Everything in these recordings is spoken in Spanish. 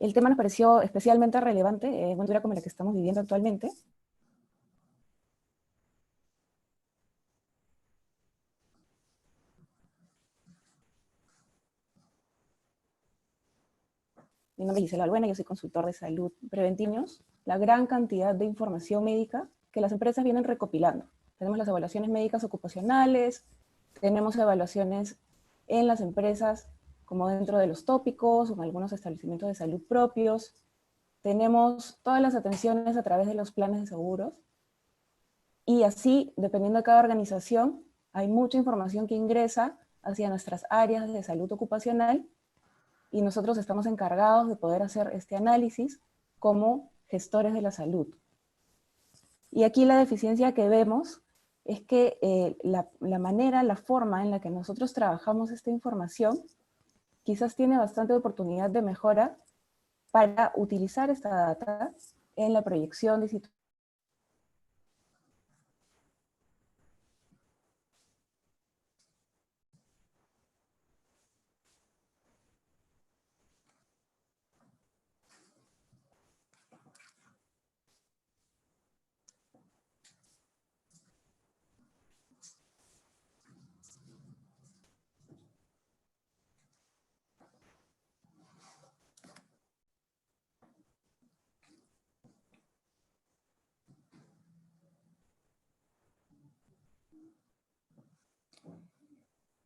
El tema nos pareció especialmente relevante en una coyuntura como la que estamos viviendo actualmente. Mi nombre es Gisela Albuena, yo soy consultor de salud preventiva. La gran cantidad de información médica que las empresas vienen recopilando. Tenemos las evaluaciones médicas ocupacionales, tenemos evaluaciones en las empresas como dentro de los tópicos o en algunos establecimientos de salud propios. Tenemos todas las atenciones a través de los planes de seguros. Y así, dependiendo de cada organización, hay mucha información que ingresa hacia nuestras áreas de salud ocupacional y nosotros estamos encargados de poder hacer este análisis como gestores de la salud. Y aquí la deficiencia que vemos es que la manera, la forma en la que nosotros trabajamos esta información quizás tiene bastante oportunidad de mejora para utilizar esta data en la proyección de situaciones.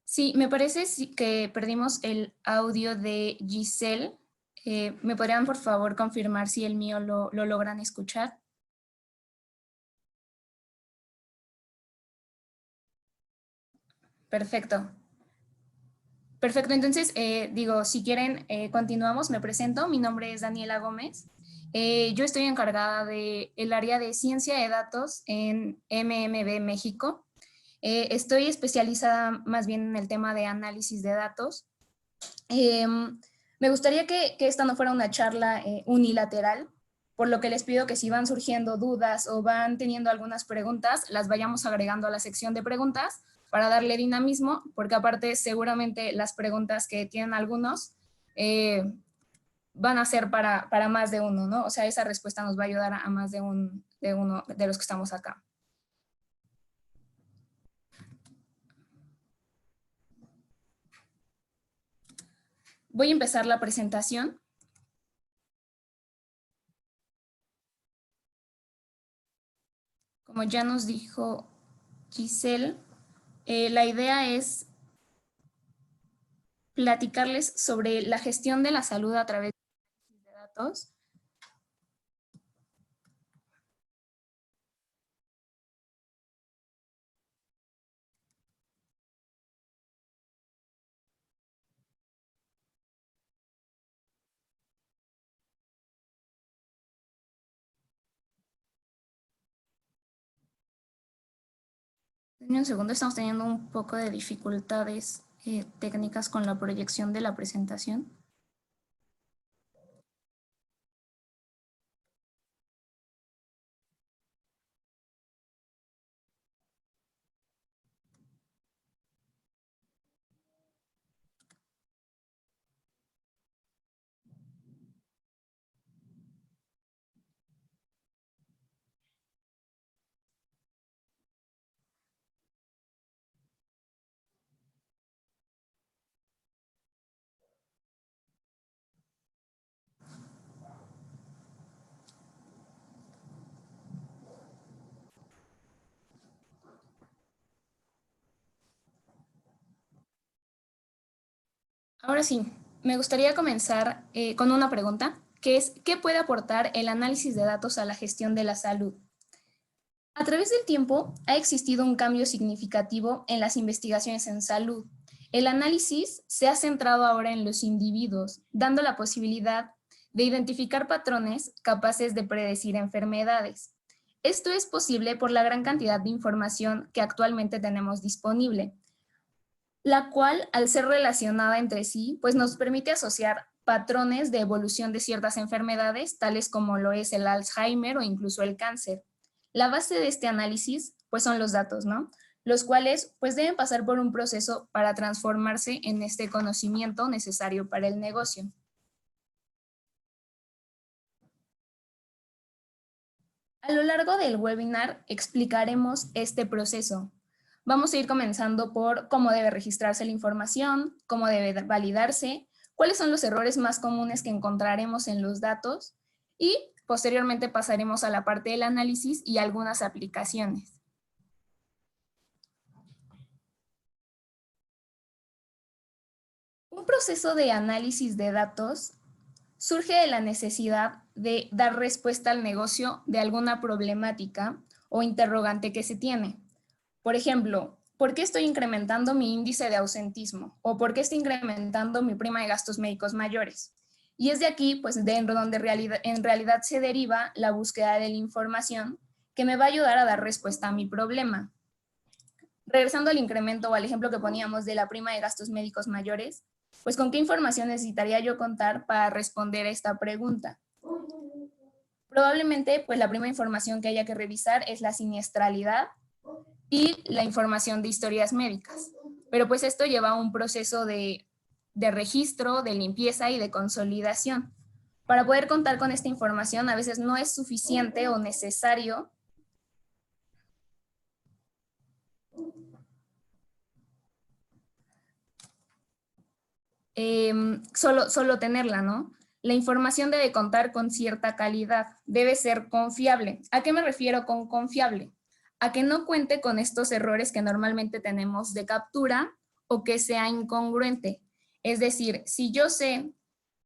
Sí, me parece que perdimos el audio de Giselle. ¿Me podrían, por favor, confirmar si el mío lo logran escuchar? Perfecto. Perfecto, entonces, si quieren, continuamos, me presento. Mi nombre es Daniela Gómez. Yo estoy encargada del área de ciencia de datos en MMB México. Estoy especializada más bien en el tema de análisis de datos. Me gustaría que esta no fuera una charla unilateral, por lo que les pido que si van surgiendo dudas o van teniendo algunas preguntas, las vayamos agregando a la sección de preguntas para darle dinamismo, porque aparte seguramente las preguntas que tienen algunos van a ser para más de uno, ¿no? O sea, esa respuesta nos va a ayudar a más de uno de los que estamos acá. Voy a empezar la presentación. Como ya nos dijo Giselle, la idea es platicarles sobre la gestión de la salud a través de datos. En un segundo, estamos teniendo un poco de dificultades técnicas con la proyección de la presentación. Ahora sí, me gustaría comenzar con una pregunta, que es, ¿qué puede aportar el análisis de datos a la gestión de la salud? A través del tiempo, ha existido un cambio significativo en las investigaciones en salud. El análisis se ha centrado ahora en los individuos, dando la posibilidad de identificar patrones capaces de predecir enfermedades. Esto es posible por la gran cantidad de información que actualmente tenemos disponible, la cual, al ser relacionada entre sí, pues nos permite asociar patrones de evolución de ciertas enfermedades, tales como lo es el Alzheimer o incluso el cáncer. La base de este análisis, pues son los datos, ¿no? Los cuales, pues deben pasar por un proceso para transformarse en este conocimiento necesario para el negocio. A lo largo del webinar explicaremos este proceso. Vamos a ir comenzando por cómo debe registrarse la información, cómo debe validarse, cuáles son los errores más comunes que encontraremos en los datos y posteriormente pasaremos a la parte del análisis y algunas aplicaciones. Un proceso de análisis de datos surge de la necesidad de dar respuesta al negocio de alguna problemática o interrogante que se tiene. Por ejemplo, ¿por qué estoy incrementando mi índice de ausentismo? ¿O por qué estoy incrementando mi prima de gastos médicos mayores? Y es de aquí, pues, de donde en realidad se deriva la búsqueda de la información que me va a ayudar a dar respuesta a mi problema. Regresando al incremento o al ejemplo que poníamos de la prima de gastos médicos mayores, pues ¿con qué información necesitaría yo contar para responder a esta pregunta? Probablemente, pues la primera información que haya que revisar es la siniestralidad y la información de historias médicas. Pero pues esto lleva a un proceso de registro, de limpieza y de consolidación. Para poder contar con esta información, a veces no es suficiente o necesario solo tenerla, ¿no? La información debe contar con cierta calidad, debe ser confiable. ¿A qué me refiero con confiable? A que no cuente con estos errores que normalmente tenemos de captura o que sea incongruente. Es decir, si yo sé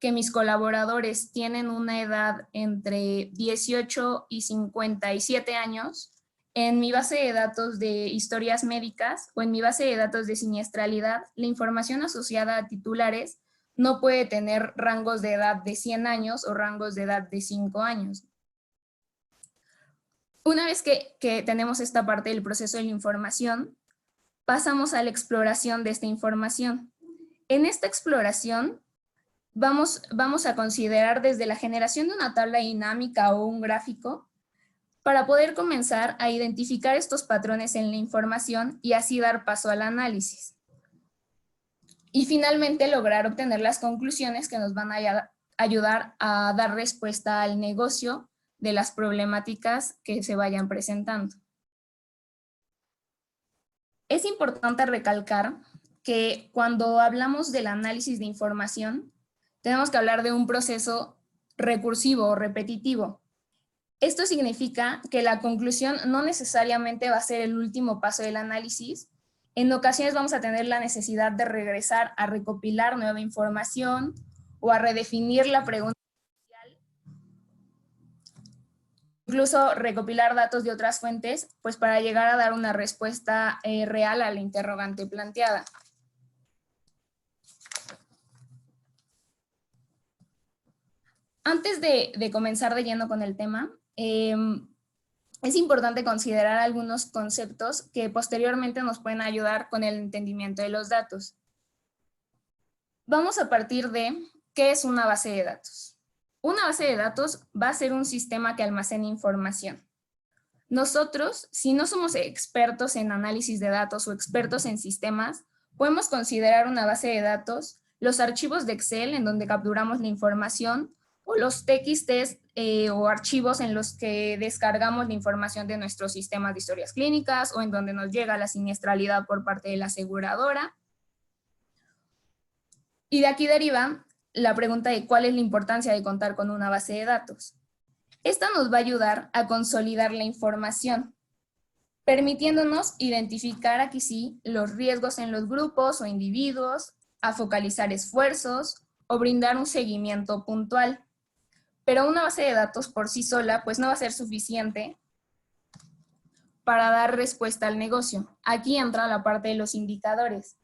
que mis colaboradores tienen una edad entre 18 y 57 años, en mi base de datos de historias médicas o en mi base de datos de siniestralidad, la información asociada a titulares no puede tener rangos de edad de 100 años o rangos de edad de 5 años. Una vez que tenemos esta parte del proceso de la información, pasamos a la exploración de esta información. En esta exploración vamos a considerar desde la generación de una tabla dinámica o un gráfico para poder comenzar a identificar estos patrones en la información y así dar paso al análisis. Y finalmente lograr obtener las conclusiones que nos van a ayudar a dar respuesta al negocio de las problemáticas que se vayan presentando. Es importante recalcar que cuando hablamos del análisis de información, tenemos que hablar de un proceso recursivo o repetitivo. Esto significa que la conclusión no necesariamente va a ser el último paso del análisis. En ocasiones vamos a tener la necesidad de regresar a recopilar nueva información o a redefinir la pregunta inicial, incluso recopilar datos de otras fuentes, pues para llegar a dar una respuesta real a la interrogante planteada. Antes de comenzar de lleno con el tema, es importante considerar algunos conceptos que posteriormente nos pueden ayudar con el entendimiento de los datos. Vamos a partir de ¿qué es una base de datos? Una base de datos va a ser un sistema que almacena información. Nosotros, si no somos expertos en análisis de datos o expertos en sistemas, podemos considerar una base de datos los archivos de Excel en donde capturamos la información o los TXTs o archivos en los que descargamos la información de nuestros sistemas de historias clínicas o en donde nos llega la siniestralidad por parte de la aseguradora. Y de aquí deriva la pregunta de cuál es la importancia de contar con una base de datos. Esta nos va a ayudar a consolidar la información, permitiéndonos identificar aquí sí los riesgos en los grupos o individuos, a focalizar esfuerzos o brindar un seguimiento puntual. Pero una base de datos por sí sola pues no va a ser suficiente para dar respuesta al negocio. Aquí entra la parte de los indicadores.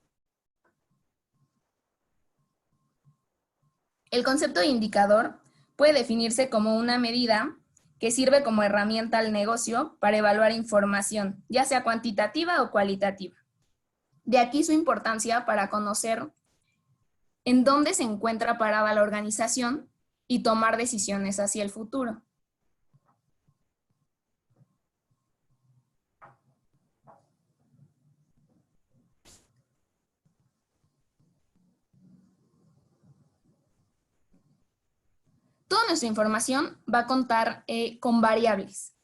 El concepto de indicador puede definirse como una medida que sirve como herramienta al negocio para evaluar información, ya sea cuantitativa o cualitativa. De aquí su importancia para conocer en dónde se encuentra parada la organización y tomar decisiones hacia el futuro. Toda nuestra información va a contar con variables.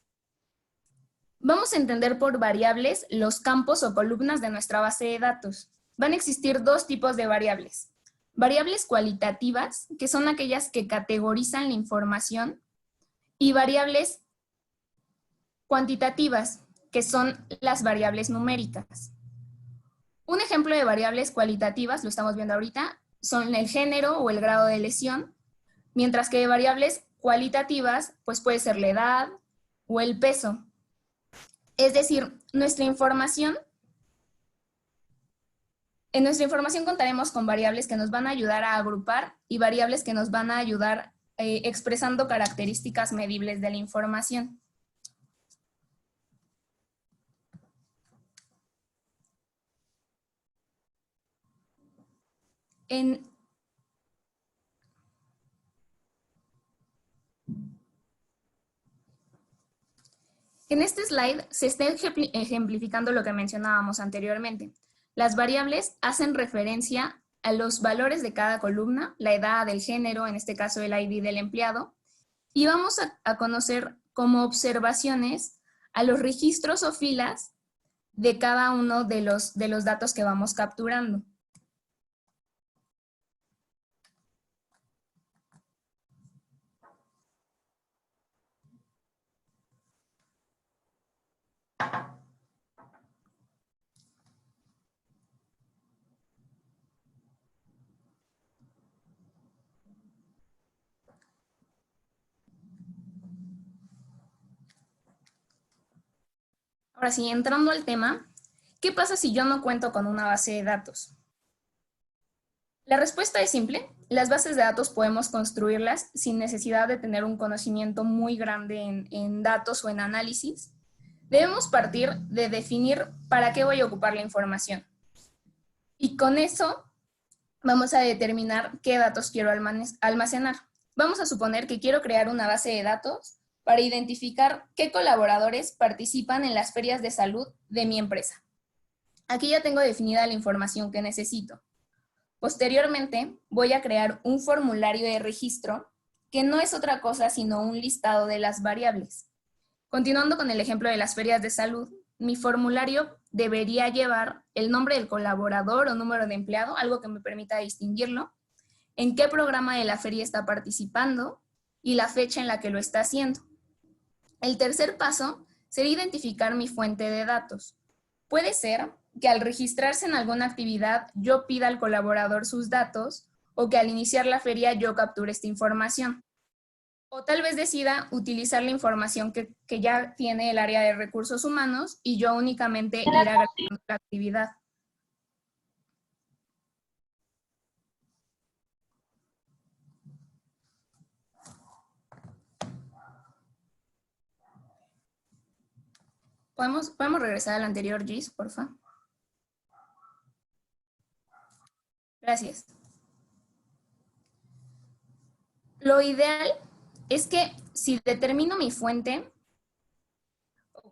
Vamos a entender por variables los campos o columnas de nuestra base de datos. Van a existir dos tipos de variables. Variables cualitativas, que son aquellas que categorizan la información, y variables cuantitativas, que son las variables numéricas. Un ejemplo de variables cualitativas, lo estamos viendo ahorita, son el género o el grado de lesión, mientras que variables cualitativas, pues puede ser la edad o el peso. Es decir, en nuestra información contaremos con variables que nos van a ayudar a agrupar y variables que nos van a ayudar expresando características medibles de la información. En este slide se está ejemplificando lo que mencionábamos anteriormente. Las variables hacen referencia a los valores de cada columna, la edad, el género, en este caso el ID del empleado, y vamos a conocer como observaciones a los registros o filas de cada uno de los datos que vamos capturando. Ahora sí, entrando al tema, ¿qué pasa si yo no cuento con una base de datos? La respuesta es simple. Las bases de datos podemos construirlas sin necesidad de tener un conocimiento muy grande en datos o en análisis. Debemos partir de definir para qué voy a ocupar la información. Y con eso vamos a determinar qué datos quiero almacenar. Vamos a suponer que quiero crear una base de datos para identificar qué colaboradores participan en las ferias de salud de mi empresa. Aquí ya tengo definida la información que necesito. Posteriormente, voy a crear un formulario de registro que no es otra cosa sino un listado de las variables. Continuando con el ejemplo de las ferias de salud, mi formulario debería llevar el nombre del colaborador o número de empleado, algo que me permita distinguirlo, en qué programa de la feria está participando y la fecha en la que lo está haciendo. El tercer paso sería identificar mi fuente de datos. Puede ser que al registrarse en alguna actividad yo pida al colaborador sus datos o que al iniciar la feria yo capture esta información. O tal vez decida utilizar la información que ya tiene el área de recursos humanos y yo únicamente ir agregando la actividad. ¿Podemos regresar al anterior, Gis, por favor? Gracias. Lo ideal es que si determino mi fuente,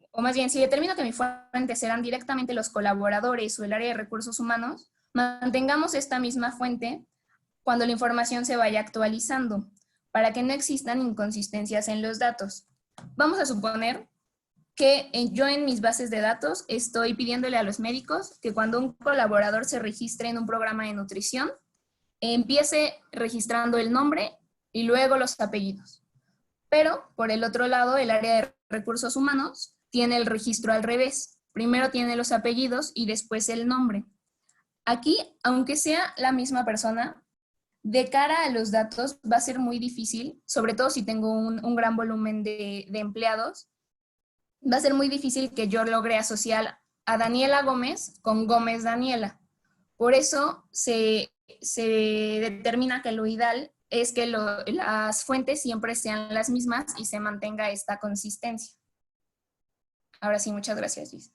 o más bien, si determino que mi fuente serán directamente los colaboradores o el área de recursos humanos, mantengamos esta misma fuente cuando la información se vaya actualizando, para que no existan inconsistencias en los datos. Vamos a suponer que yo en mis bases de datos estoy pidiéndole a los médicos que cuando un colaborador se registre en un programa de nutrición, empiece registrando el nombre y luego los apellidos. Pero, por el otro lado, el área de recursos humanos tiene el registro al revés. Primero tiene los apellidos y después el nombre. Aquí, aunque sea la misma persona, de cara a los datos va a ser muy difícil, sobre todo si tengo un gran volumen de empleados, va a ser muy difícil que yo logre asociar a Daniela Gómez con Gómez Daniela. Por eso se determina que lo ideal es que las fuentes siempre sean las mismas y se mantenga esta consistencia. Ahora sí, muchas gracias, Gis.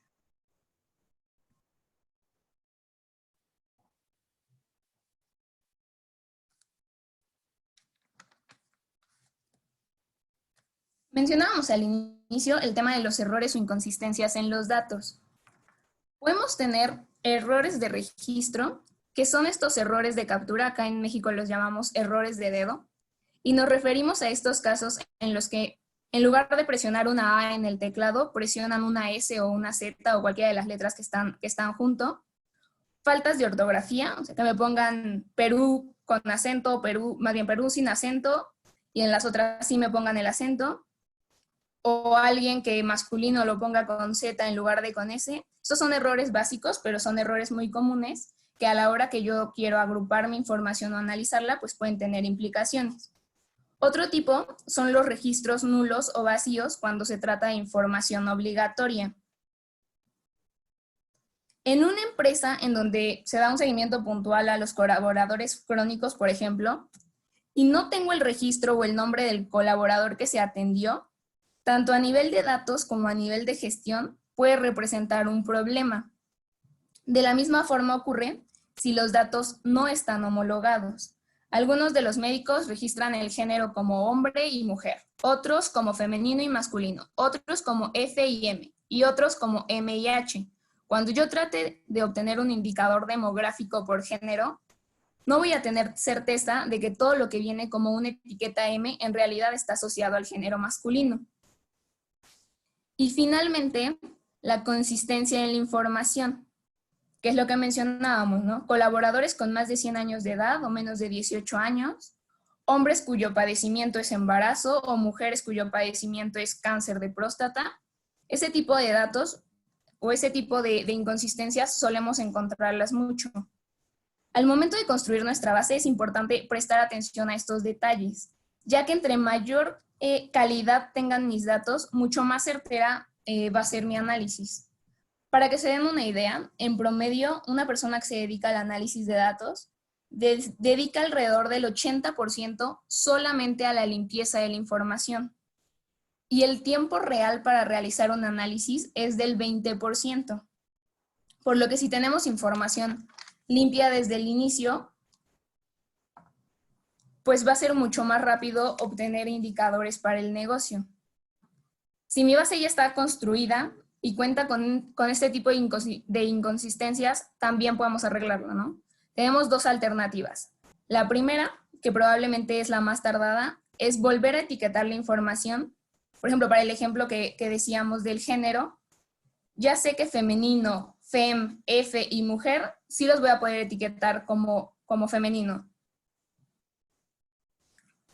Mencionábamos al inicio el tema de los errores o inconsistencias en los datos. Podemos tener errores de registro, que son estos errores de captura, acá en México los llamamos errores de dedo, y nos referimos a estos casos en los que En lugar de presionar una A en el teclado, presionan una S o una Z o cualquiera de las letras que están junto. Faltas de ortografía, o sea, que me pongan Perú con acento, Perú, más bien Perú sin acento, y en las otras sí me pongan el acento. O alguien que masculino lo ponga con Z en lugar de con S. Estos son errores básicos, pero son errores muy comunes que a la hora que yo quiero agrupar mi información o analizarla, pues pueden tener implicaciones. Otro tipo son los registros nulos o vacíos cuando se trata de información obligatoria. En una empresa en donde se da un seguimiento puntual a los colaboradores crónicos, por ejemplo, y no tengo el registro o el nombre del colaborador que se atendió, tanto a nivel de datos como a nivel de gestión, puede representar un problema. De la misma forma ocurre si los datos no están homologados. Algunos de los médicos registran el género como hombre y mujer, otros como femenino y masculino, otros como F y M, y otros como M y H. Cuando yo trate de obtener un indicador demográfico por género, no voy a tener certeza de que todo lo que viene como una etiqueta M en realidad está asociado al género masculino. Y finalmente, la consistencia en la información, que es lo que mencionábamos, ¿no? Colaboradores con más de 100 años de edad o menos de 18 años, hombres cuyo padecimiento es embarazo o mujeres cuyo padecimiento es cáncer de próstata. Ese tipo de datos o ese tipo de inconsistencias solemos encontrarlas mucho. Al momento de construir nuestra base es importante prestar atención a estos detalles, ya que entre mayor calidad tengan mis datos, mucho más certera va a ser mi análisis. Para que se den una idea, en promedio, una persona que se dedica al análisis de datos dedica alrededor del 80% solamente a la limpieza de la información. Y el tiempo real para realizar un análisis es del 20%. Por lo que si tenemos información limpia desde el inicio, pues va a ser mucho más rápido obtener indicadores para el negocio. Si mi base ya está construida y cuenta con este tipo de inconsistencias, también podemos arreglarlo, ¿no? Tenemos dos alternativas. La primera, que probablemente es la más tardada, es volver a etiquetar la información. Por ejemplo, para el ejemplo que decíamos del género, ya sé que femenino, fem, F y mujer, sí los voy a poder etiquetar como femenino.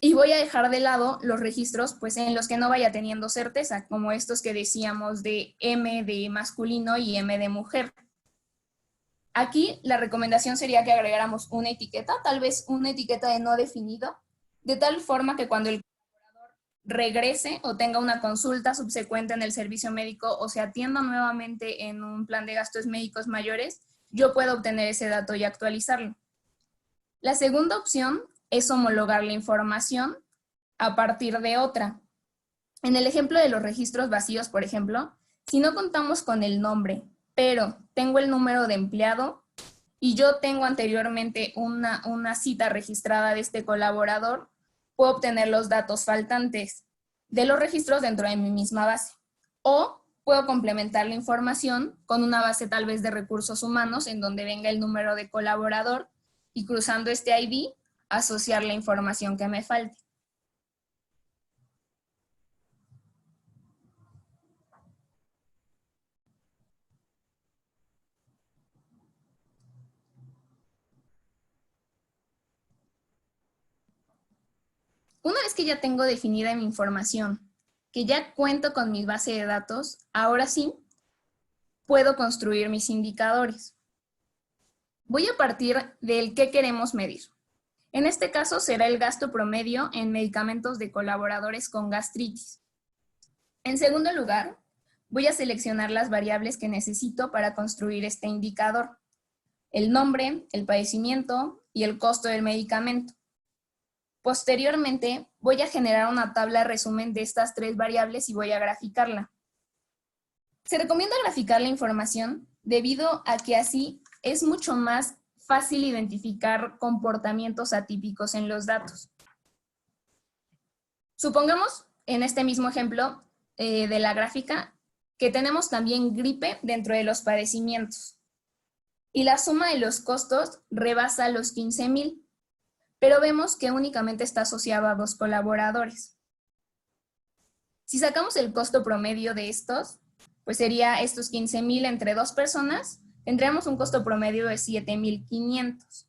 Y voy a dejar de lado los registros pues, en los que no vaya teniendo certeza, como estos que decíamos de M de masculino y M de mujer. Aquí la recomendación sería que agregáramos una etiqueta, tal vez una etiqueta de no definido, de tal forma que cuando el colaborador regrese o tenga una consulta subsecuente en el servicio médico o se atienda nuevamente en un plan de gastos médicos mayores, yo puedo obtener ese dato y actualizarlo. La segunda opción es homologar la información a partir de otra. En el ejemplo de los registros vacíos, por ejemplo, si no contamos con el nombre, pero tengo el número de empleado y yo tengo anteriormente una cita registrada de este colaborador, puedo obtener los datos faltantes de los registros dentro de mi misma base. O puedo complementar la información con una base tal vez de recursos humanos en donde venga el número de colaborador y cruzando este ID, asociar la información que me falte. Una vez que ya tengo definida mi información, que ya cuento con mi base de datos, ahora sí puedo construir mis indicadores. Voy a partir del qué queremos medir. En este caso será el gasto promedio en medicamentos de colaboradores con gastritis. En segundo lugar, voy a seleccionar las variables que necesito para construir este indicador: el nombre, el padecimiento y el costo del medicamento. Posteriormente, voy a generar una tabla resumen de estas tres variables y voy a graficarla. Se recomienda graficar la información debido a que así es mucho más fácil identificar comportamientos atípicos en los datos. Supongamos, en este mismo ejemplo de la gráfica, que tenemos también gripe dentro de los padecimientos. Y la suma de los costos rebasa los 15,000. Pero vemos que únicamente está asociado a 2 colaboradores. Si sacamos el costo promedio de estos, pues sería estos 15,000 entre 2 personas, tendríamos un costo promedio de 7,500,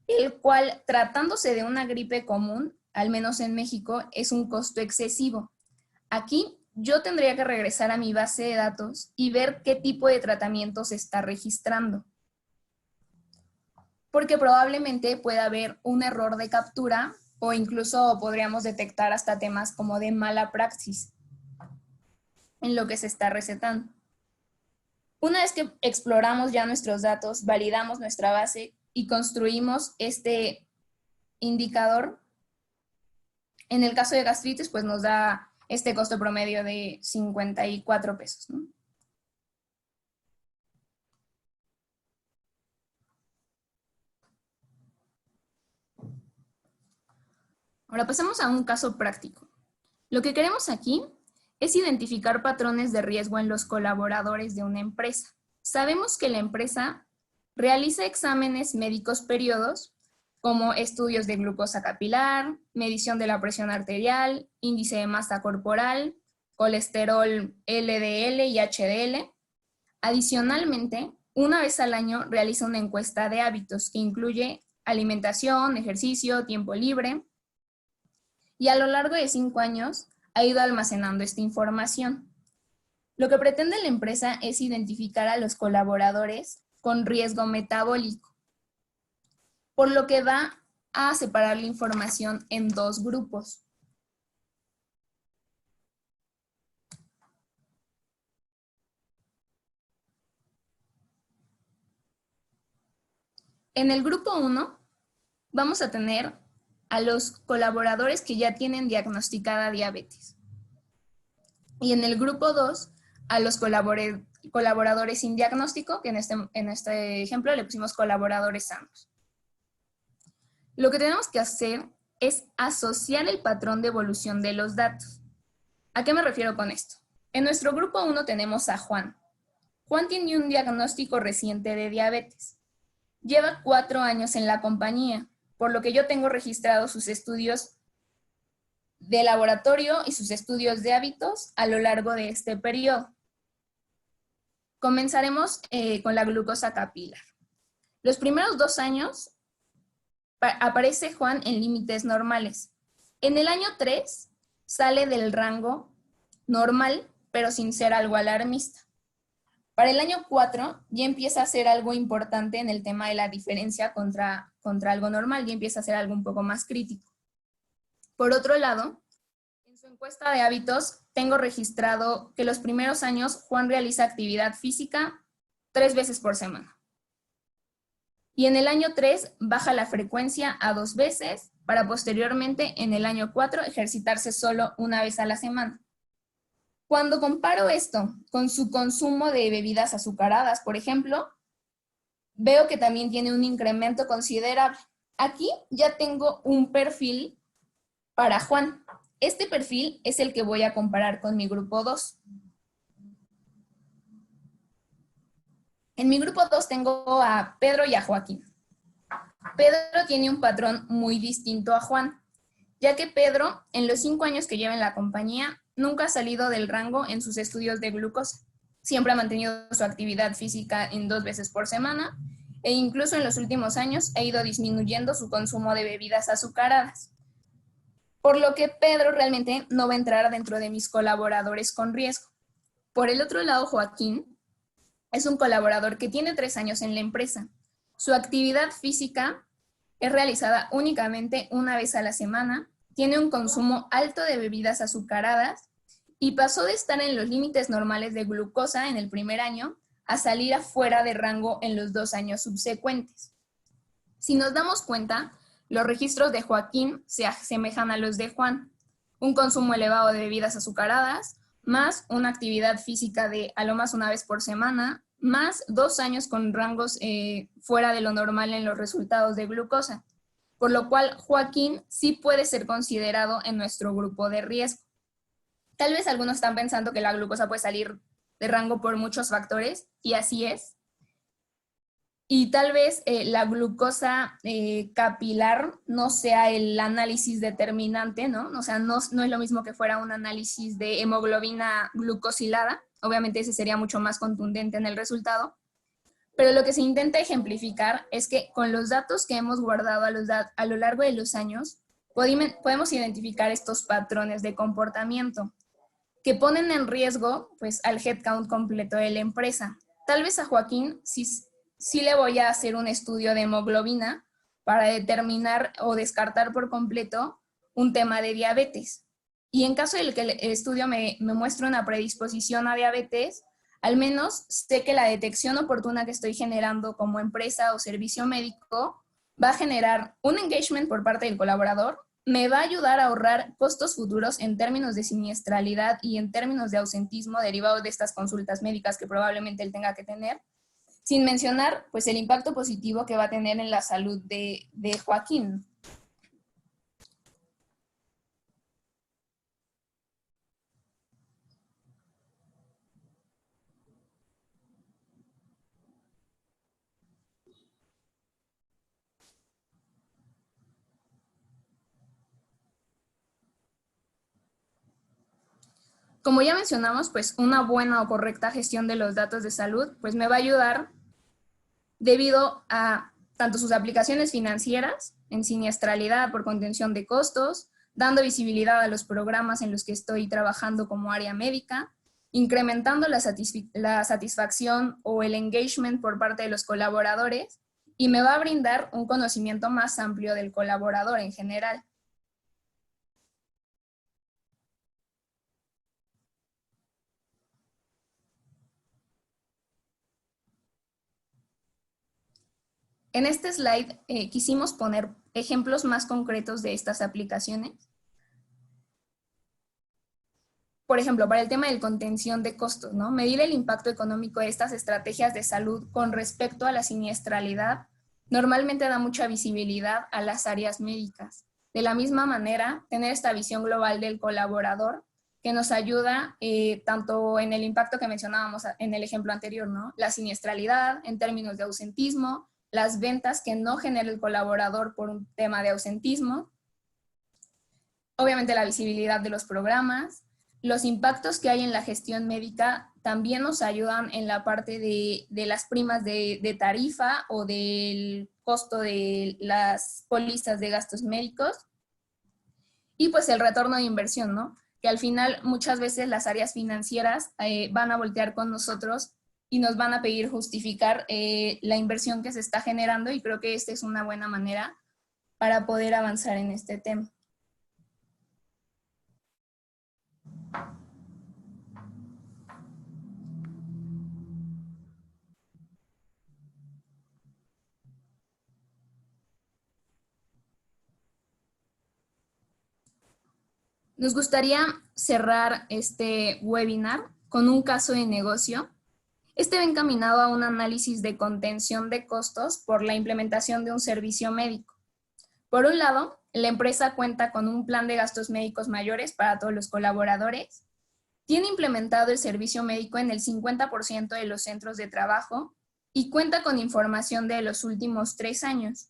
el cual, tratándose de una gripe común, al menos en México, es un costo excesivo. Aquí yo tendría que regresar a mi base de datos y ver qué tipo de tratamiento se está registrando, porque probablemente pueda haber un error de captura o incluso podríamos detectar hasta temas como de mala praxis en lo que se está recetando. Una vez que exploramos ya nuestros datos, validamos nuestra base y construimos este indicador, en el caso de gastritis, pues nos da este costo promedio de 54 pesos, ¿no? Ahora pasemos a un caso práctico. Lo que queremos aquí es identificar patrones de riesgo en los colaboradores de una empresa. Sabemos que la empresa realiza exámenes médicos periodos como estudios de glucosa capilar, medición de la presión arterial, índice de masa corporal, colesterol LDL y HDL. Adicionalmente, una vez al año realiza una encuesta de hábitos que incluye alimentación, ejercicio, tiempo libre, y a lo largo de 5 años ha ido almacenando esta información. Lo que pretende la empresa es identificar a los colaboradores con riesgo metabólico, por lo que va a separar la información en 2 grupos. En el grupo 1 vamos a tener a los colaboradores que ya tienen diagnosticada diabetes. Y en el grupo 2, a los colaboradores sin diagnóstico, que en este ejemplo le pusimos colaboradores sanos. Lo que tenemos que hacer es asociar el patrón de evolución de los datos. ¿A qué me refiero con esto? En nuestro grupo 1 tenemos a Juan. Juan tiene un diagnóstico reciente de diabetes. Lleva 4 años en la compañía, por lo que yo tengo registrados sus estudios de laboratorio y sus estudios de hábitos a lo largo de este periodo. Comenzaremos con la glucosa capilar. Los primeros 2 años aparece Juan en límites normales. En el año 3 sale del rango normal, pero sin ser algo alarmista. Para el año 4 ya empieza a ser algo importante en el tema de la diferencia contra algo normal, ya empieza a ser algo un poco más crítico. Por otro lado, en su encuesta de hábitos tengo registrado que los primeros años Juan realiza actividad física 3 veces por semana. Y en el año 3 baja la frecuencia a 2 veces para posteriormente en el año 4 ejercitarse solo 1 vez a la semana. Cuando comparo esto con su consumo de bebidas azucaradas, por ejemplo, veo que también tiene un incremento considerable. Aquí ya tengo un perfil para Juan. Este perfil es el que voy a comparar con mi grupo 2. En mi grupo 2 tengo a Pedro y a Joaquín. Pedro tiene un patrón muy distinto a Juan, ya que Pedro, en los 5 años que lleva en la compañía, nunca ha salido del rango en sus estudios de glucosa. Siempre ha mantenido su actividad física en 2 veces por semana e incluso en los últimos años ha ido disminuyendo su consumo de bebidas azucaradas. Por lo que Pedro realmente no va a entrar dentro de mis colaboradores con riesgo. Por el otro lado, Joaquín es un colaborador que tiene 3 años en la empresa. Su actividad física es realizada únicamente 1 vez a la semana, tiene un consumo alto de bebidas azucaradas y pasó de estar en los límites normales de glucosa en el primer año a salir afuera de rango en los 2 años subsecuentes. Si nos damos cuenta, los registros de Joaquín se asemejan a los de Juan. Un consumo elevado de bebidas azucaradas, más una actividad física de a lo más 1 vez por semana, más 2 años con rangos fuera de lo normal en los resultados de glucosa. Por lo cual, Joaquín sí puede ser considerado en nuestro grupo de riesgo. Tal vez algunos están pensando que la glucosa puede salir de rango por muchos factores, y así es. y tal vez la glucosa capilar no sea el análisis determinante, ¿no? O sea, no es lo mismo que fuera un análisis de hemoglobina glucosilada. Obviamente ese sería mucho más contundente en el resultado. Pero lo que se intenta ejemplificar es que con los datos que hemos guardado a lo largo de los años, podemos identificar estos patrones de comportamiento que ponen en riesgo pues, al headcount completo de la empresa. Tal vez a Joaquín sí le voy a hacer un estudio de hemoglobina para determinar o descartar por completo un tema de diabetes. Y en caso de que el estudio me muestre una predisposición a diabetes, al menos sé que la detección oportuna que estoy generando como empresa o servicio médico va a generar un engagement por parte del colaborador, me va a ayudar a ahorrar costos futuros en términos de siniestralidad y en términos de ausentismo derivado de estas consultas médicas que probablemente él tenga que tener, sin mencionar pues, el impacto positivo que va a tener en la salud de Joaquín. Como ya mencionamos, pues una buena o correcta gestión de los datos de salud pues me va a ayudar debido a tanto sus aplicaciones financieras en siniestralidad por contención de costos, dando visibilidad a los programas en los que estoy trabajando como área médica, incrementando la satisfacción o el engagement por parte de los colaboradores y me va a brindar un conocimiento más amplio del colaborador en general. En este slide quisimos poner ejemplos más concretos de estas aplicaciones. Por ejemplo, para el tema de contención de costos, ¿no? Medir el impacto económico de estas estrategias de salud con respecto a la siniestralidad normalmente da mucha visibilidad a las áreas médicas. De la misma manera, tener esta visión global del colaborador que nos ayuda tanto en el impacto que mencionábamos en el ejemplo anterior, ¿no? La siniestralidad en términos de ausentismo, las ventas que no genera el colaborador por un tema de ausentismo, obviamente la visibilidad de los programas, los impactos que hay en la gestión médica también nos ayudan en la parte de las primas de tarifa o del costo de las pólizas de gastos médicos. Y pues el retorno de inversión, ¿no? Que al final muchas veces las áreas financieras van a voltear con nosotros y nos van a pedir justificar la inversión que se está generando y creo que esta es una buena manera para poder avanzar en este tema. Nos gustaría cerrar este webinar con un caso de negocio. Este va encaminado a un análisis de contención de costos por la implementación de un servicio médico. Por un lado, la empresa cuenta con un plan de gastos médicos mayores para todos los colaboradores. Tiene implementado el servicio médico en el 50% de los centros de trabajo y cuenta con información de los últimos 3 años.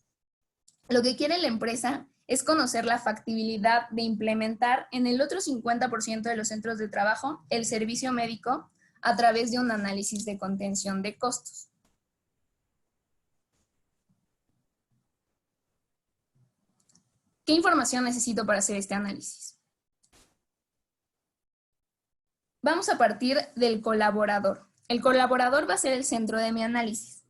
Lo que quiere la empresa es conocer la factibilidad de implementar en el otro 50% de los centros de trabajo el servicio médico a través de un análisis de contención de costos. ¿Qué información necesito para hacer este análisis? Vamos a partir del colaborador. El colaborador va a ser el centro de mi análisis.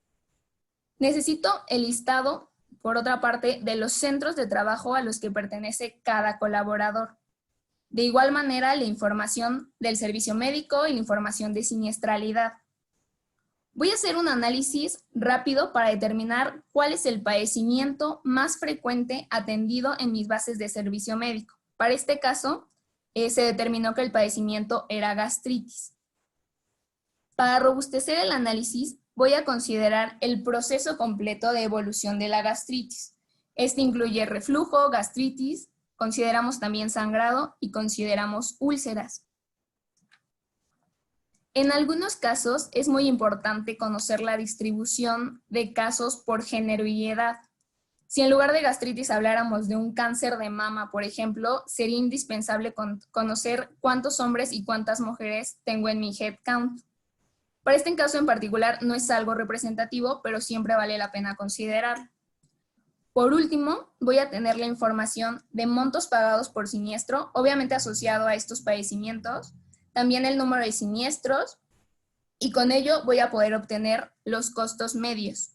Necesito el listado, por otra parte, de los centros de trabajo a los que pertenece cada colaborador. De igual manera, la información del servicio médico y la información de siniestralidad. Voy a hacer un análisis rápido para determinar cuál es el padecimiento más frecuente atendido en mis bases de servicio médico. Para este caso, se determinó que el padecimiento era gastritis. Para robustecer el análisis, voy a considerar el proceso completo de evolución de la gastritis. Este incluye reflujo, gastritis, consideramos también sangrado y consideramos úlceras. En algunos casos es muy importante conocer la distribución de casos por género y edad. Si en lugar de gastritis habláramos de un cáncer de mama, por ejemplo, sería indispensable conocer cuántos hombres y cuántas mujeres tengo en mi head count. Para este caso en particular no es algo representativo, pero siempre vale la pena considerarlo. Por último, voy a tener la información de montos pagados por siniestro, obviamente asociado a estos padecimientos, también el número de siniestros, y con ello voy a poder obtener los costos medios.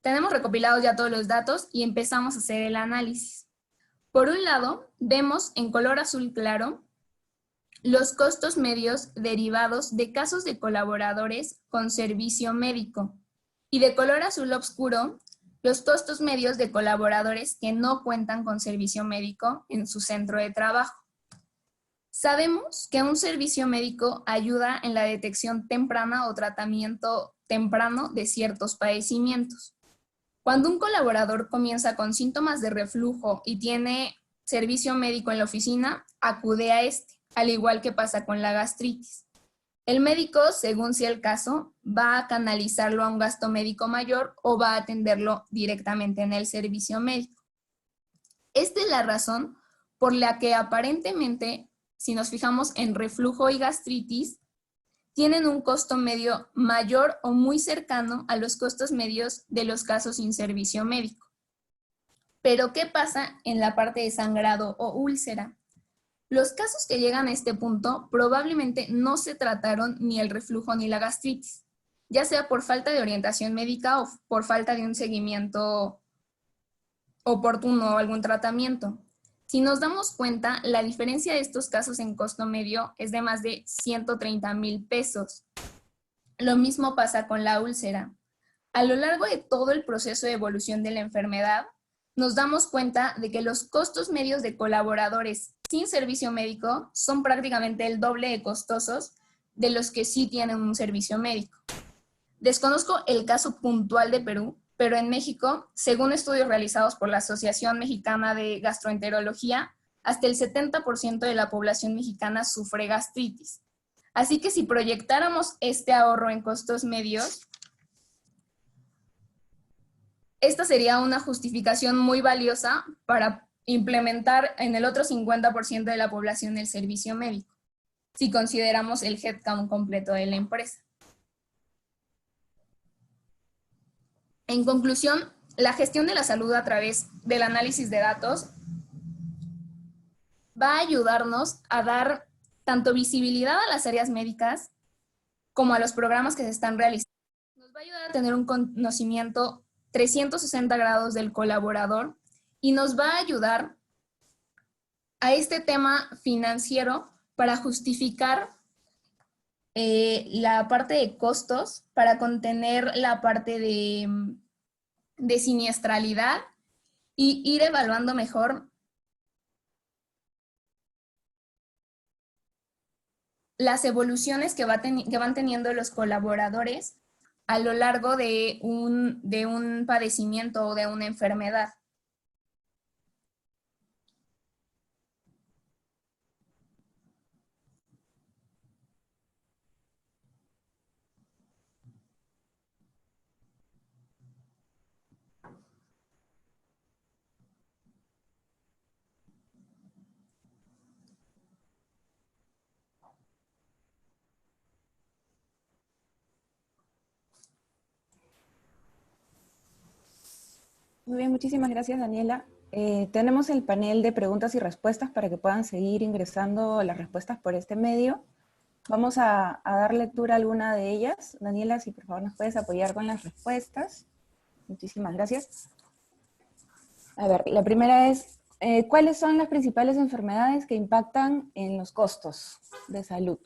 Tenemos recopilados ya todos los datos y empezamos a hacer el análisis. Por un lado, vemos en color azul claro los costos medios derivados de casos de colaboradores con servicio médico y de color azul oscuro los costos medios de colaboradores que no cuentan con servicio médico en su centro de trabajo. Sabemos que un servicio médico ayuda en la detección temprana o tratamiento temprano de ciertos padecimientos. Cuando un colaborador comienza con síntomas de reflujo y tiene servicio médico en la oficina, acude a este, al igual que pasa con la gastritis. El médico, según sea el caso, va a canalizarlo a un gasto médico mayor o va a atenderlo directamente en el servicio médico. Esta es la razón por la que aparentemente, si nos fijamos en reflujo y gastritis, tienen un costo medio mayor o muy cercano a los costos medios de los casos sin servicio médico. Pero, ¿qué pasa en la parte de sangrado o úlcera? Los casos que llegan a este punto probablemente no se trataron ni el reflujo ni la gastritis, ya sea por falta de orientación médica o por falta de un seguimiento oportuno o algún tratamiento. Si nos damos cuenta, la diferencia de estos casos en costo medio es de más de 130,000 pesos. Lo mismo pasa con la úlcera. A lo largo de todo el proceso de evolución de la enfermedad, nos damos cuenta de que los costos medios de colaboradores sin servicio médico son prácticamente el doble de costosos de los que sí tienen un servicio médico. Desconozco el caso puntual de Perú, pero en México, según estudios realizados por la Asociación Mexicana de Gastroenterología, hasta el 70% de la población mexicana sufre gastritis. Así que si proyectáramos este ahorro en costos medios, esta sería una justificación muy valiosa para implementar en el otro 50% de la población el servicio médico, si consideramos el headcount completo de la empresa. En conclusión, la gestión de la salud a través del análisis de datos va a ayudarnos a dar tanto visibilidad a las áreas médicas como a los programas que se están realizando. Nos va a ayudar a tener un conocimiento 360 grados del colaborador y nos va a ayudar a este tema financiero para justificar la parte de costos, para contener la parte de siniestralidad y ir evaluando mejor las evoluciones que van teniendo los colaboradores a lo largo de un padecimiento o de una enfermedad. Muy bien, muchísimas gracias, Daniela. Tenemos el panel de preguntas y respuestas para que puedan seguir ingresando las respuestas por este medio. Vamos a dar lectura a alguna de ellas. Daniela, si por favor nos puedes apoyar con las respuestas. Muchísimas gracias. A ver, la primera es, ¿cuáles son las principales enfermedades que impactan en los costos de salud?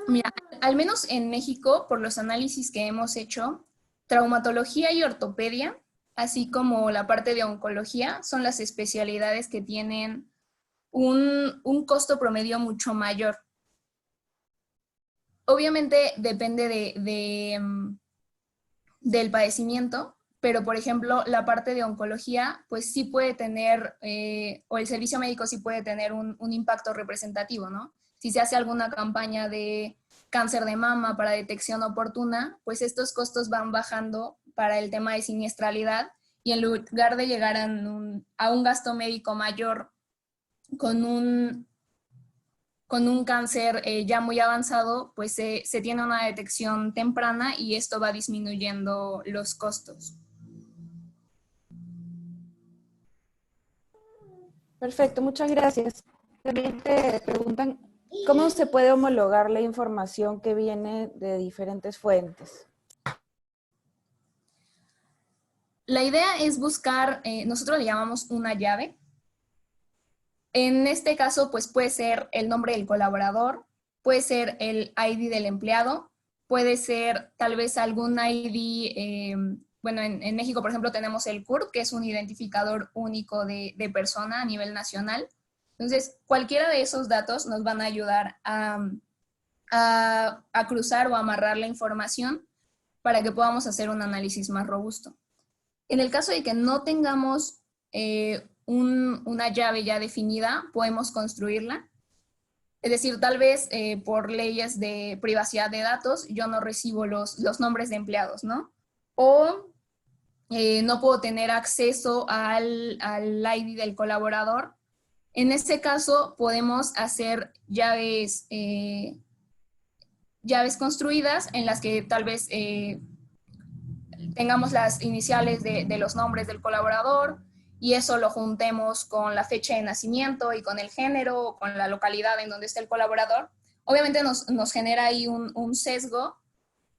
Mira, al menos en México, por los análisis que hemos hecho, traumatología y ortopedia, así como la parte de oncología, son las especialidades que tienen un costo promedio mucho mayor. Obviamente depende del padecimiento, pero por ejemplo la parte de oncología pues sí puede tener, o el servicio médico sí puede tener un impacto representativo, ¿no? Si se hace alguna campaña de cáncer de mama para detección oportuna, pues estos costos van bajando para el tema de siniestralidad y en lugar de llegar a un gasto médico mayor con un cáncer ya muy avanzado, pues se tiene una detección temprana y esto va disminuyendo los costos. Perfecto, muchas gracias. También te preguntan, ¿cómo se puede homologar la información que viene de diferentes fuentes? La idea es buscar, nosotros le llamamos una llave. En este caso, pues puede ser el nombre del colaborador, puede ser el ID del empleado, puede ser tal vez algún ID, bueno, en México, por ejemplo, tenemos el CURP, que es un identificador único de persona a nivel nacional. Entonces, cualquiera de esos datos nos van a ayudar a cruzar o amarrar la información para que podamos hacer un análisis más robusto. En el caso de que no tengamos una llave ya definida, podemos construirla. Es decir, tal vez por leyes de privacidad de datos yo no recibo los nombres de empleados, ¿no? O no puedo tener acceso al ID del colaborador. En este caso podemos hacer llaves construidas en las que tal vez tengamos las iniciales de los nombres del colaborador y eso lo juntemos con la fecha de nacimiento y con el género, con la localidad en donde está el colaborador. Obviamente nos genera ahí un sesgo,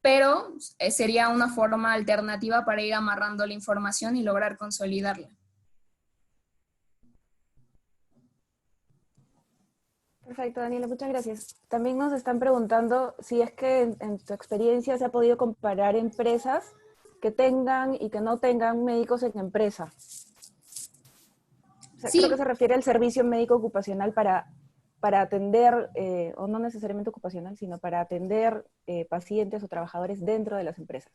pero sería una forma alternativa para ir amarrando la información y lograr consolidarla. Perfecto, Daniela, muchas gracias. También nos están preguntando si es que en tu experiencia se ha podido comparar empresas que tengan y que no tengan médicos en empresa. O sea, Sí, creo que se refiere al servicio médico ocupacional para atender, o no necesariamente ocupacional, sino para atender pacientes o trabajadores dentro de las empresas.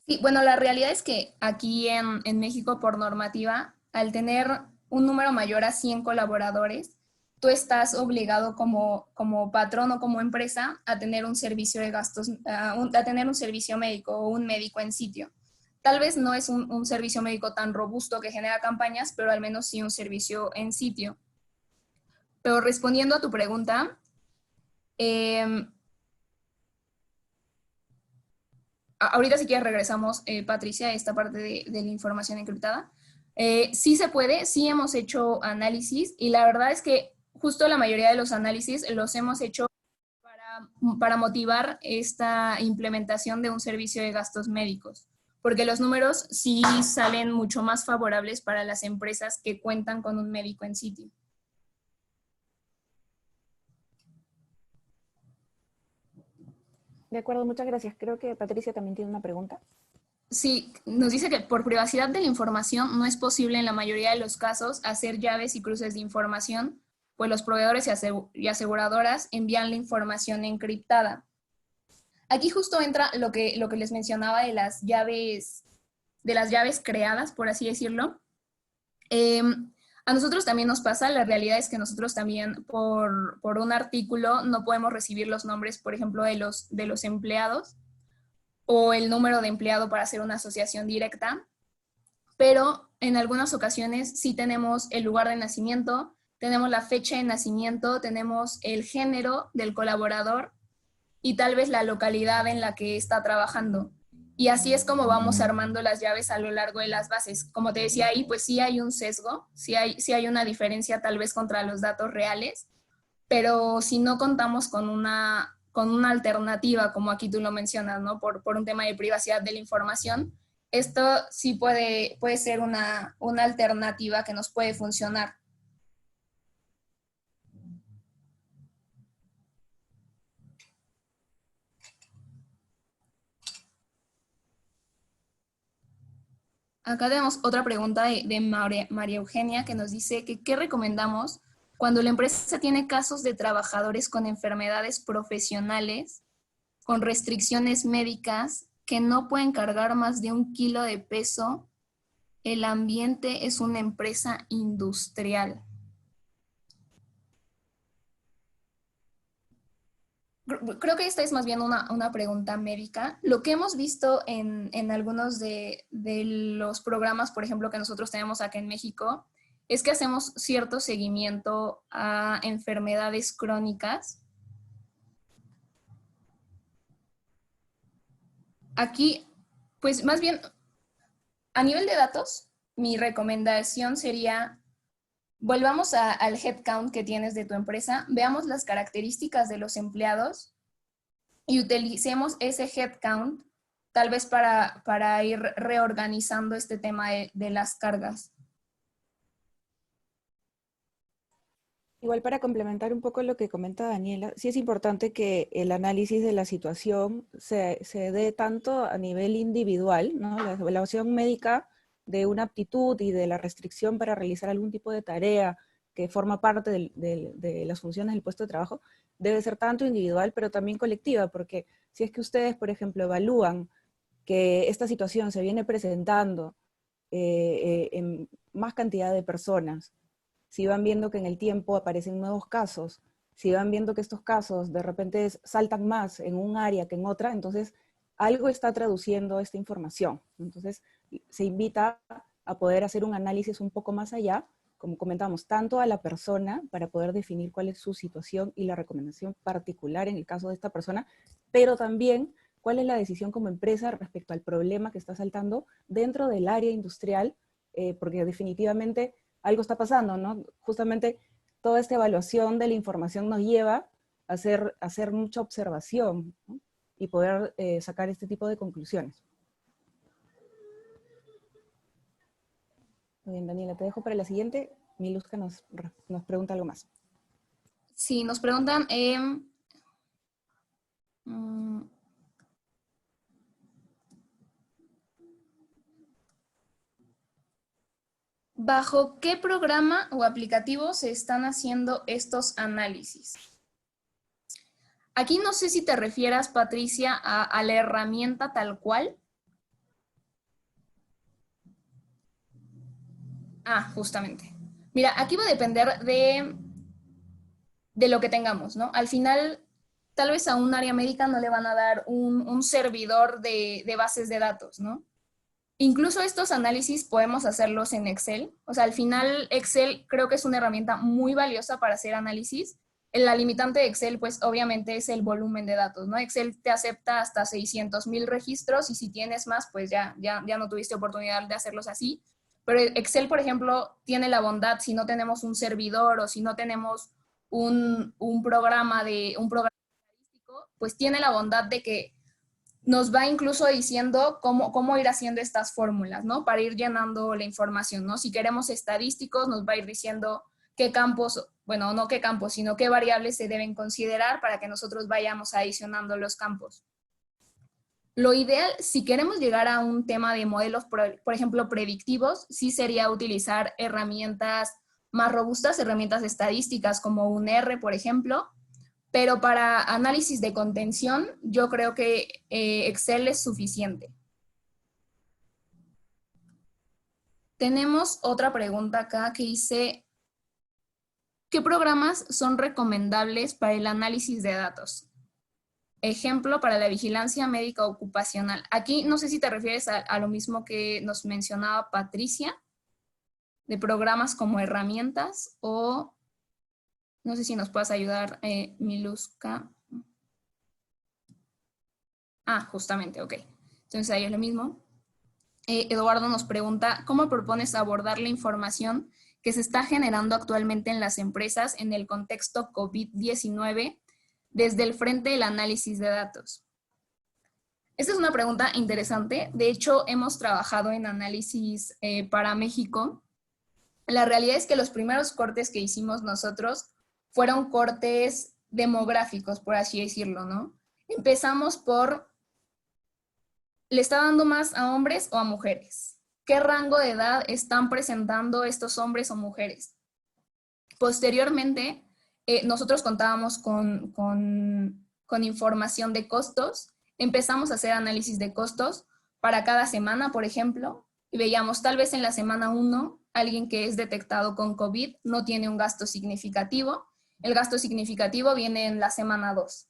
sí, bueno, la realidad es que aquí en México, por normativa, al tener un número mayor a 100 colaboradores, tú estás obligado como patrón o como empresa a tener un servicio de gastos, a tener un servicio médico o un médico en sitio. Tal vez no es un servicio médico tan robusto que genera campañas, pero al menos sí un servicio en sitio. Pero respondiendo a tu pregunta, eh, ahorita si quieres regresamos, Patricia, a esta parte de la información encriptada. Sí se puede, sí hemos hecho análisis y la verdad es que justo la mayoría de los análisis los hemos hecho para motivar esta implementación de un servicio de gastos médicos, porque los números sí salen mucho más favorables para las empresas que cuentan con un médico en sitio. De acuerdo, muchas gracias. Creo que Patricia también tiene una pregunta. Sí, nos dice que por privacidad de la información no es posible en la mayoría de los casos hacer llaves y cruces de información, pues los proveedores y aseguradoras envían la información encriptada. Aquí justo entra lo que les mencionaba de las llaves creadas, por así decirlo. Eh, a nosotros también nos pasa, la realidad es que nosotros también por un artículo no podemos recibir los nombres, por ejemplo, de los empleados o el número de empleado para hacer una asociación directa, pero en algunas ocasiones sí tenemos el lugar de nacimiento, tenemos la fecha de nacimiento, tenemos el género del colaborador y tal vez la localidad en la que está trabajando. Y así es como vamos armando las llaves a lo largo de las bases. Como te decía ahí, pues sí hay un sesgo, sí hay una diferencia tal vez contra los datos reales, pero si no contamos con una alternativa, como aquí tú lo mencionas, ¿no? Por un tema de privacidad de la información, esto sí puede ser una alternativa que nos puede funcionar. Acá tenemos otra pregunta de María Eugenia que nos dice que ¿qué recomendamos cuando la empresa tiene casos de trabajadores con enfermedades profesionales con restricciones médicas que no pueden cargar más de 1 kilo de peso. El ambiente es una empresa industrial. Creo que esta es más bien una pregunta médica. Lo que hemos visto en algunos de los programas, por ejemplo, que nosotros tenemos acá en México, es que hacemos cierto seguimiento a enfermedades crónicas. Aquí, pues más bien, a nivel de datos, mi recomendación sería, volvamos al headcount que tienes de tu empresa, veamos las características de los empleados y utilicemos ese headcount tal vez para ir reorganizando este tema de las cargas. Igual para complementar un poco lo que comenta Daniela, sí es importante que el análisis de la situación se dé tanto a nivel individual, ¿no? La evaluación médica de una aptitud y de la restricción para realizar algún tipo de tarea que forma parte de las funciones del puesto de trabajo, debe ser tanto individual, pero también colectiva, porque si es que ustedes, por ejemplo, evalúan que esta situación se viene presentando en más cantidad de personas, si van viendo que en el tiempo aparecen nuevos casos, si van viendo que estos casos de repente saltan más en un área que en otra, entonces algo está traduciendo esta información. Entonces se invita a poder hacer un análisis un poco más allá, como comentamos, tanto a la persona para poder definir cuál es su situación y la recomendación particular en el caso de esta persona, pero también cuál es la decisión como empresa respecto al problema que está saltando dentro del área industrial, porque definitivamente algo está pasando, ¿no? Justamente toda esta evaluación de la información nos lleva a hacer mucha observación, ¿no? Y poder sacar este tipo de conclusiones. Muy bien, Daniela, te dejo para la siguiente. Miluska nos pregunta algo más. Sí, nos preguntan, ¿bajo qué programa o aplicativo se están haciendo estos análisis? Aquí no sé si te refieras, Patricia, a la herramienta tal cual. Ah, justamente. Mira, aquí va a depender de lo que tengamos, ¿no? Al final, tal vez a un área médica no le van a dar un servidor de bases de datos, ¿no? Incluso estos análisis podemos hacerlos en Excel. O sea, al final Excel creo que es una herramienta muy valiosa para hacer análisis. La limitante de Excel, pues obviamente es el volumen de datos, ¿no? Excel te acepta hasta 600,000 registros y si tienes más, pues ya no tuviste oportunidad de hacerlos así. Pero Excel, por ejemplo, tiene la bondad, si no tenemos un servidor o si no tenemos un programa estadístico, pues tiene la bondad de que nos va incluso diciendo cómo ir haciendo estas fórmulas, ¿no? Para ir llenando la información, ¿no? Si queremos estadísticos, nos va a ir diciendo qué campos, bueno, no qué campos, sino qué variables se deben considerar para que nosotros vayamos adicionando los campos. Lo ideal, si queremos llegar a un tema de modelos, por ejemplo, predictivos, sí sería utilizar herramientas más robustas, herramientas estadísticas como un R, por ejemplo, pero para análisis de contención, yo creo que Excel es suficiente. Tenemos otra pregunta acá que dice, ¿qué programas son recomendables para el análisis de datos? Ejemplo, para la vigilancia médica ocupacional. Aquí no sé si te refieres a lo mismo que nos mencionaba Patricia, de programas como herramientas, o no sé si nos puedas ayudar, Miluska. Ah, justamente, ok. Entonces ahí es lo mismo. Eduardo nos pregunta, ¿cómo propones abordar la información que se está generando actualmente en las empresas en el contexto COVID-19 desde el frente del análisis de datos? Esta es una pregunta interesante. De hecho, hemos trabajado en análisis para México. La realidad es que los primeros cortes que hicimos nosotros fueron cortes demográficos, por así decirlo, ¿no? Empezamos por, ¿le está dando más a hombres o a mujeres? ¿Qué rango de edad están presentando estos hombres o mujeres? Posteriormente, nosotros contábamos con con información de costos. Empezamos a hacer análisis de costos para cada semana, por ejemplo, y veíamos tal vez en la semana 1, alguien que es detectado con COVID no tiene un gasto significativo. El gasto significativo viene en la semana 2.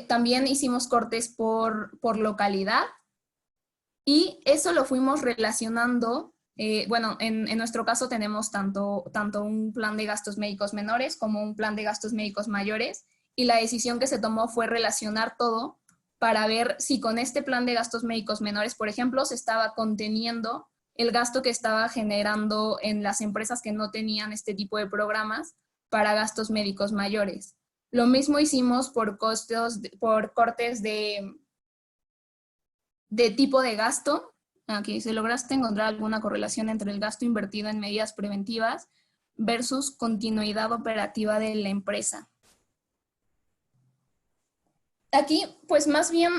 También hicimos cortes por localidad y eso lo fuimos relacionando. Bueno, en nuestro caso tenemos tanto un plan de gastos médicos menores como un plan de gastos médicos mayores, y la decisión que se tomó fue relacionar todo para ver si con este plan de gastos médicos menores, por ejemplo, se estaba conteniendo el gasto que estaba generando en las empresas que no tenían este tipo de programas para gastos médicos mayores. Lo mismo hicimos por cortes de tipo de gasto. Aquí, si lograste encontrar alguna correlación entre el gasto invertido en medidas preventivas versus continuidad operativa de la empresa. Aquí, pues más bien,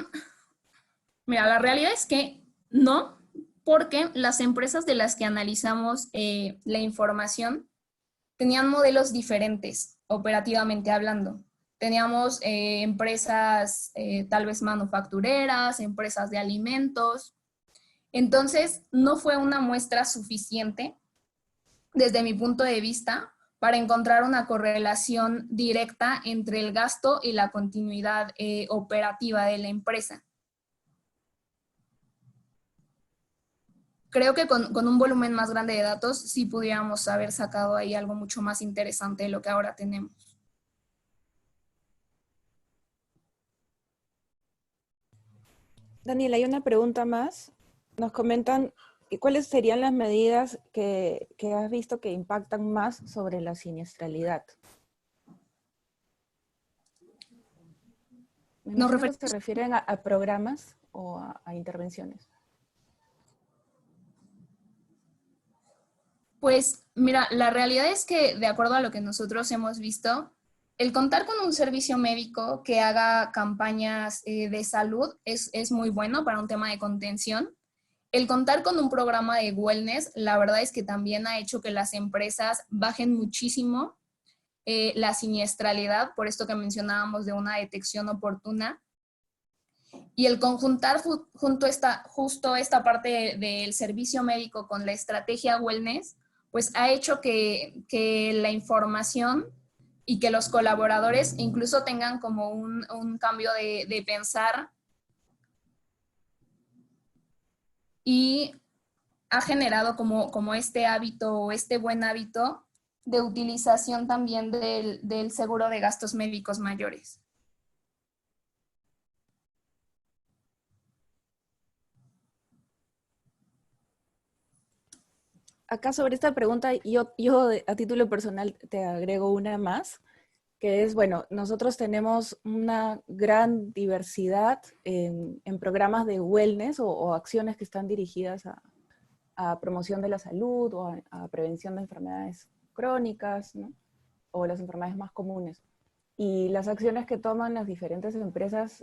mira, la realidad es que no, porque las empresas de las que analizamos la información tenían modelos diferentes, operativamente hablando. Teníamos empresas tal vez manufactureras, empresas de alimentos. Entonces, no fue una muestra suficiente, desde mi punto de vista, para encontrar una correlación directa entre el gasto y la continuidad operativa de la empresa. Creo que con un volumen más grande de datos sí pudiéramos haber sacado ahí algo mucho más interesante de lo que ahora tenemos. Daniela, hay una pregunta más. Nos comentan cuáles serían las medidas que has visto que impactan más sobre la siniestralidad. Me imagino que se refieren a programas o a intervenciones. Pues mira, la realidad es que de acuerdo a lo que nosotros hemos visto, el contar con un servicio médico que haga campañas de salud es muy bueno para un tema de contención. El contar con un programa de wellness, la verdad es que también ha hecho que las empresas bajen muchísimo la siniestralidad, por esto que mencionábamos de una detección oportuna. Y el conjuntar justo esta parte del servicio médico con la estrategia wellness, pues ha hecho que la información y que los colaboradores incluso tengan como un cambio de pensar, y ha generado como este hábito o este buen hábito de utilización también del seguro de gastos médicos mayores. Acá sobre esta pregunta, yo a título personal te agrego una más, que es, bueno, nosotros tenemos una gran diversidad en programas de wellness o acciones que están dirigidas a promoción de la salud o a prevención de enfermedades crónicas, ¿no? O las enfermedades más comunes. Y las acciones que toman las diferentes empresas,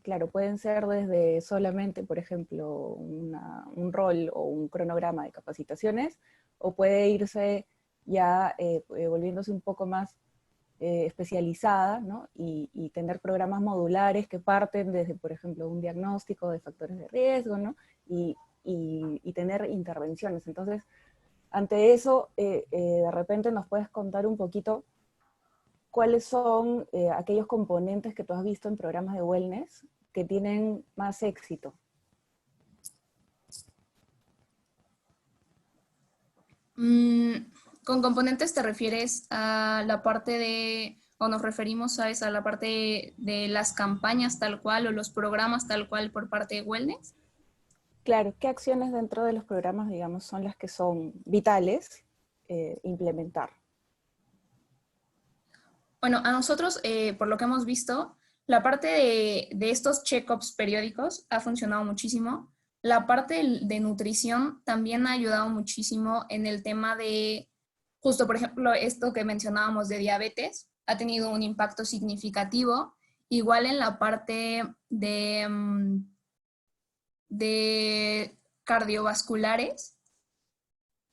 claro, pueden ser desde solamente, por ejemplo, un rol o un cronograma de capacitaciones, o puede irse ya volviéndose un poco más especializada, ¿no? Y tener programas modulares que parten desde, por ejemplo, un diagnóstico de factores de riesgo, ¿no? Y tener intervenciones. Entonces, ante eso, de repente nos puedes contar un poquito cuáles son aquellos componentes que tú has visto en programas de wellness que tienen más éxito. ¿Con componentes te refieres a la parte de, o nos referimos a la parte de las campañas tal cual o los programas tal cual por parte de wellness? Claro, ¿qué acciones dentro de los programas, digamos, son las que son vitales implementar? Bueno, a nosotros, por lo que hemos visto, la parte de estos check-ups periódicos ha funcionado muchísimo. La parte de nutrición también ha ayudado muchísimo en el tema de, justo por ejemplo, esto que mencionábamos de diabetes, ha tenido un impacto significativo. Igual en la parte de cardiovasculares,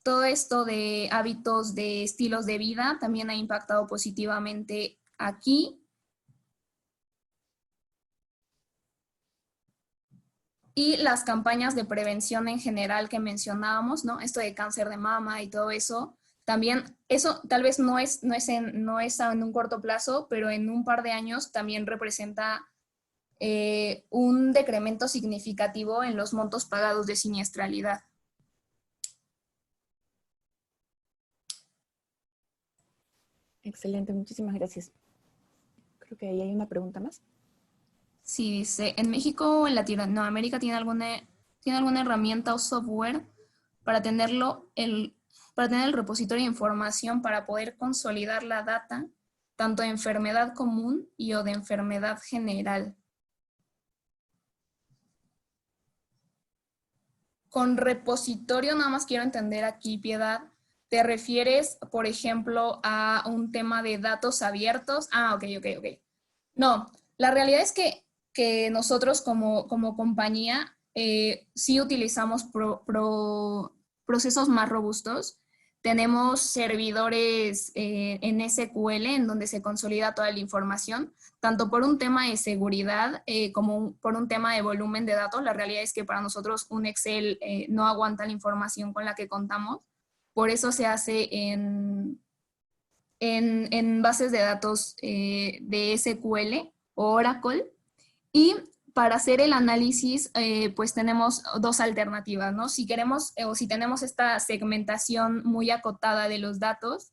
todo esto de hábitos, de estilos de vida, también ha impactado positivamente aquí. y las campañas de prevención en general que mencionábamos, ¿no? Esto de cáncer de mama y todo eso, también eso tal vez no es en un corto plazo, pero en un par de años también representa un decremento significativo en los montos pagados de siniestralidad. Excelente, muchísimas gracias. Creo que ahí hay una pregunta más. Sí, dice, ¿en México o en Latinoamérica tiene alguna herramienta o software para para tener el repositorio de información para poder consolidar la data, tanto de enfermedad común y o de enfermedad general? Con repositorio, nada más quiero entender aquí, Piedad, ¿te refieres, por ejemplo, a un tema de datos abiertos? Ah, ok. No, la realidad es que nosotros como compañía sí utilizamos procesos más robustos. Tenemos servidores en SQL en donde se consolida toda la información, tanto por un tema de seguridad como por un tema de volumen de datos. La realidad es que para nosotros un Excel no aguanta la información con la que contamos. Por eso se hace en bases de datos de SQL o Oracle. Y para hacer el análisis, pues tenemos dos alternativas, ¿no? Si queremos o si tenemos esta segmentación muy acotada de los datos,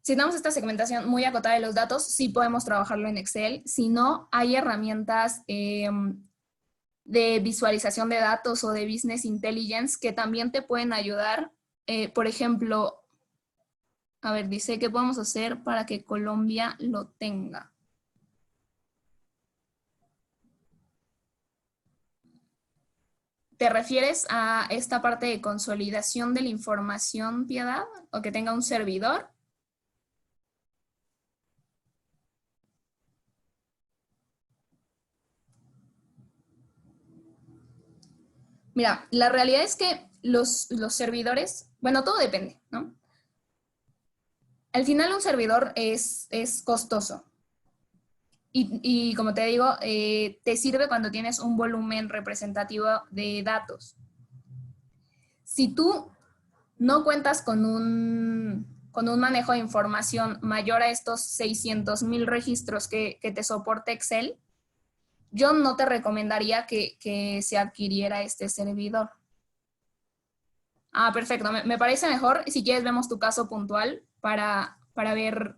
si tenemos esta segmentación muy acotada de los datos, sí podemos trabajarlo en Excel. Si no, hay herramientas de visualización de datos o de business intelligence que también te pueden ayudar. Por ejemplo, a ver, dice, ¿qué podemos hacer para que Colombia lo tenga? ¿Te refieres a esta parte de consolidación de la información, Piedad? ¿O que tenga un servidor? Mira, la realidad es que los servidores, bueno, todo depende, ¿no? Al final un servidor es costoso. Y como te digo, te sirve cuando tienes un volumen representativo de datos. Si tú no cuentas con un manejo de información mayor a estos 600,000 registros que te soporte Excel, yo no te recomendaría que se adquiriera este servidor. Ah, perfecto. Me parece mejor. Si quieres, vemos tu caso puntual para ver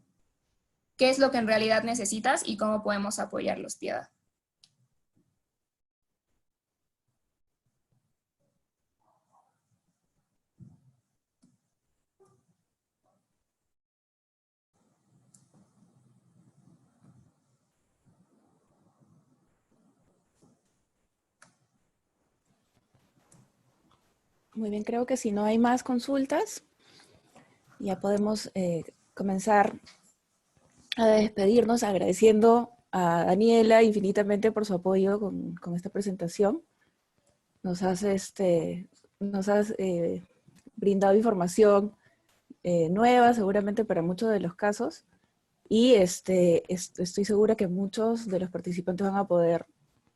qué es lo que en realidad necesitas y cómo podemos apoyarlos, Piedad. Muy bien, creo que si no hay más consultas, ya podemos comenzar a despedirnos agradeciendo a Daniela infinitamente por su apoyo con esta presentación. Nos has brindado información nueva seguramente para muchos de los casos y estoy segura que muchos de los participantes van a poder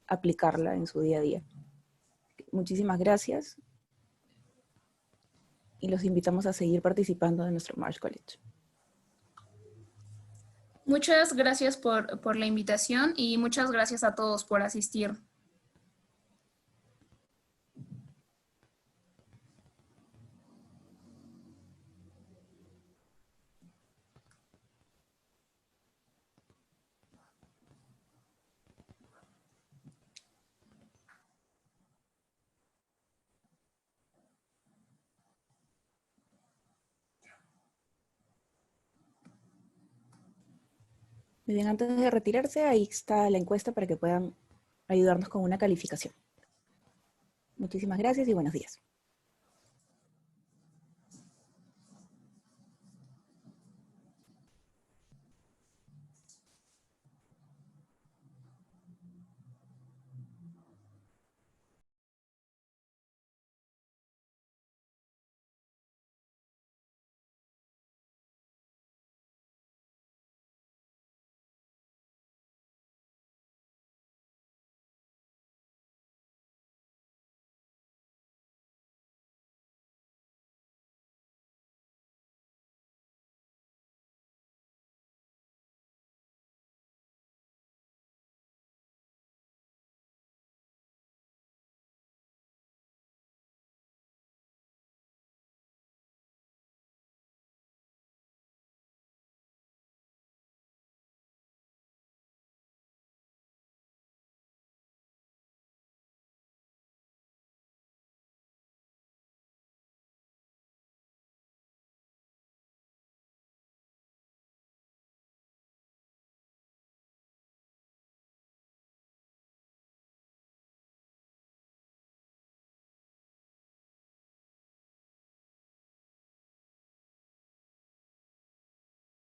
aplicarla en su día a día. Muchísimas gracias y los invitamos a seguir participando de nuestro Marsh College. Muchas gracias por la invitación y muchas gracias a todos por asistir. Muy bien, antes de retirarse, ahí está la encuesta para que puedan ayudarnos con una calificación. Muchísimas gracias y buenos días.